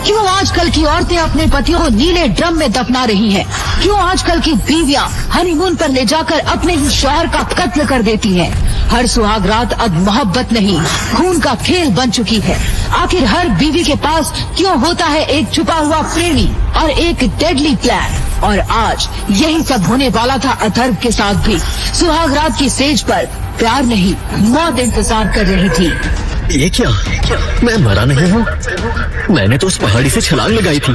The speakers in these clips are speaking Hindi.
क्यों आजकल की औरतें अपने पतियों को नीले ड्रम में दफना रही हैं? क्यों आजकल की बीवियां हनीमून पर ले जाकर अपने ही शौहर का कत्ल कर देती हैं? हर सुहाग रात अब मोहब्बत नहीं, खून का खेल बन चुकी है। आखिर हर बीवी के पास क्यों होता है एक छुपा हुआ प्रेमी और एक डेडली प्लान? और आज यही सब होने वाला था अथर्व के साथ भी। सुहाग रात की सेज पर प्यार नहीं, मौत इंतजार कर रही थी। ये क्या? मैं मरा नहीं हूँ। मैंने तो उस पहाड़ी से छलांग लगाई थी,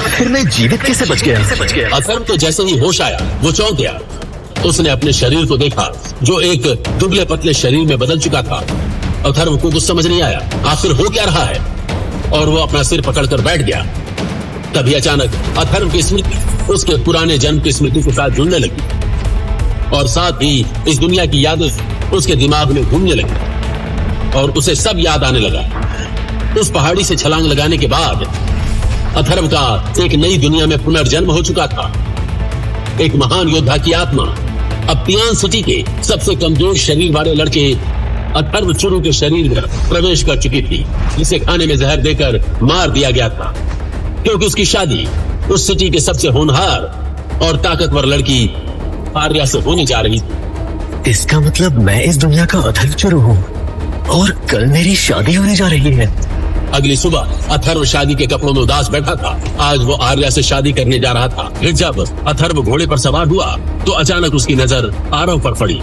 फिर मैं जीवित कैसे बच गया? अथर्व तो जैसे ही होश आया वो चौंक गया। उसने अपने शरीर को देखा जो एक दुबले पतले शरीर में बदल चुका था। अथर्व को कुछ समझ नहीं आया आखिर हो क्या रहा है, और वो अपना सिर पकड़कर बैठ गया। तभी अचानक अथर्व की स्मृति उसके पुराने जन्म की स्मृति के साथ जुड़ने लगी, और साथ ही इस दुनिया की यादें उसके दिमाग में घूमने लगी और उसे सब याद आने लगा। उस पहाड़ी से छलांग लगाने के बाद अथर्व का एक नई दुनिया में पुनर्जन्म हो चुका था। एक महान योद्धा की आत्मा अब तियान सिटी के सबसे कमजोर शरीर वाले लड़के अथर्व चुरू के शरीर में प्रवेश कर चुकी थी, जिसे खाने में जहर देकर मार दिया गया था, क्योंकि उसकी शादी उस सिटी के सबसे होनहार और ताकतवर लड़की आर्या से होने जा रही थी। इसका मतलब मैं इस दुनिया का अथर्व चुरू हूँ और कल मेरी शादी होने जा रही है। अगली सुबह अथर्व शादी के कपड़ों में उदास बैठा था। आज वो आर्या से शादी करने जा रहा था। फिर जब अथर्व घोड़े पर सवार हुआ तो अचानक उसकी नजर आरव पर पड़ी,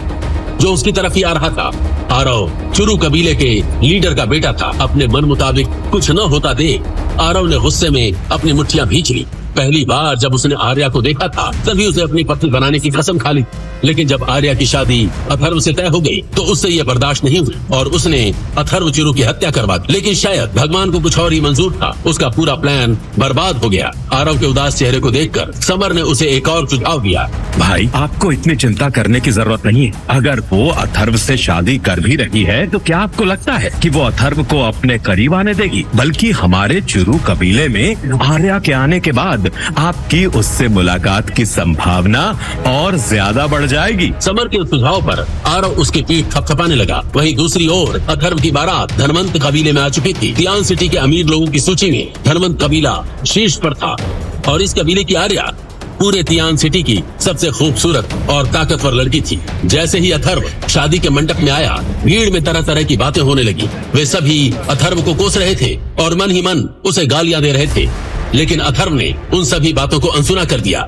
जो उसकी तरफ ही आ रहा था। आरव चुरू कबीले के लीडर का बेटा था। अपने मन मुताबिक कुछ न होता देख आरव ने गुस्से में अपनी मुट्ठियां भींच ली। पहली बार जब उसने आर्या को देखा था तभी उसे अपनी पत्नी बनाने की कसम खा ली, लेकिन जब आर्या की शादी अथर्व से तय हो गई तो उससे यह बर्दाश्त नहीं हुई और उसने अथर्व चुरू की हत्या करवा दी। लेकिन शायद भगवान को कुछ और ही मंजूर था। उसका पूरा प्लान बर्बाद हो गया। आरव के उदास चेहरे को देखकर समर ने उसे एक और सुझाव दिया। भाई, आपको इतनी चिंता करने की जरूरत नहीं है। अगर वो अथर्व से शादी कर भी रही है तो क्या आपको लगता है कि वो अथर्व को अपने करीब आने देगी? बल्कि हमारे चुरू कबीले में आर्या के आने के बाद आपकी उससे मुलाकात की संभावना और ज्यादा बढ़ जाएगी। समर के सुझाव पर आरव उसकी पीठ थपथपाने लगा। वहीं दूसरी ओर अथर्व की बारात धनवंत कबीले में आ चुकी थी। तियान सिटी के अमीर लोगों की सूची में धनवंत कबीला शीर्ष पर था और इस कबीले की आर्या पूरे तियान सिटी की सबसे खूबसूरत और ताकतवर लड़की थी। जैसे ही अथर्व शादी के मंडप में आया, भीड़ में तरह तरह की बातें होने लगी। वे सभी अथर्व को कोस रहे थे और मन ही मन उसे गालियां दे रहे थे, लेकिन अथर्व ने उन सभी बातों को अनसुना कर दिया।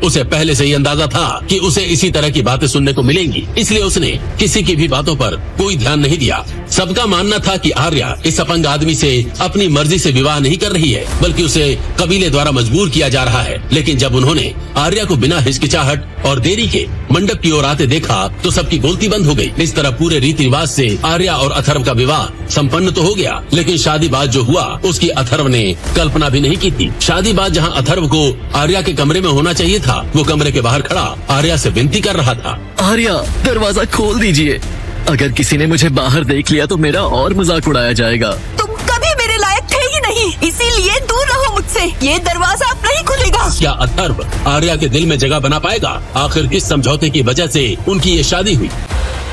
उसे पहले से ही अंदाजा था कि उसे इसी तरह की बातें सुनने को मिलेंगी, इसलिए उसने किसी की भी बातों पर कोई ध्यान नहीं दिया। सबका मानना था कि आर्या इस अपंग आदमी से अपनी मर्जी से विवाह नहीं कर रही है, बल्कि उसे कबीले द्वारा मजबूर किया जा रहा है। लेकिन जब उन्होंने आर्या को बिना हिचकिचाहट और देरी के मंडप की ओर आते देखा तो सबकी बोलती बंद हो गई। इस तरह पूरे रीति रिवाज से आर्या और अथर्व का विवाह संपन्न तो हो गया, लेकिन शादी बाद जो हुआ उसकी अथर्व ने कल्पना भी नहीं की थी। शादी बाद जहाँ अथर्व को आर्या के कमरे में होना चाहिए था, वो कमरे के बाहर खड़ा आर्या से विनती कर रहा था। आर्या, दरवाजा खोल दीजिए। अगर किसी ने मुझे बाहर देख लिया तो मेरा और मजाक उड़ाया जाएगा। तुम कभी मेरे लायक थे ही नहीं, इसीलिए दूर रहो मुझसे। ये दरवाजा अब नहीं खुलेगा। क्या अथर्व आर्या के दिल में जगह बना पाएगा? आखिर किस समझौते की वजह से उनकी ये शादी हुई?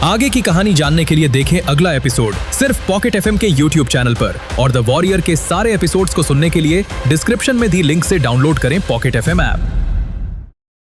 आगे की कहानी जानने के लिए देखें अगला एपिसोड सिर्फ पॉकेट एफएम के YouTube चैनल पर, और द वॉरियर के सारे एपिसोड्स को सुनने के लिए डिस्क्रिप्शन में दी लिंक से डाउनलोड करें पॉकेट एफएम ऐप।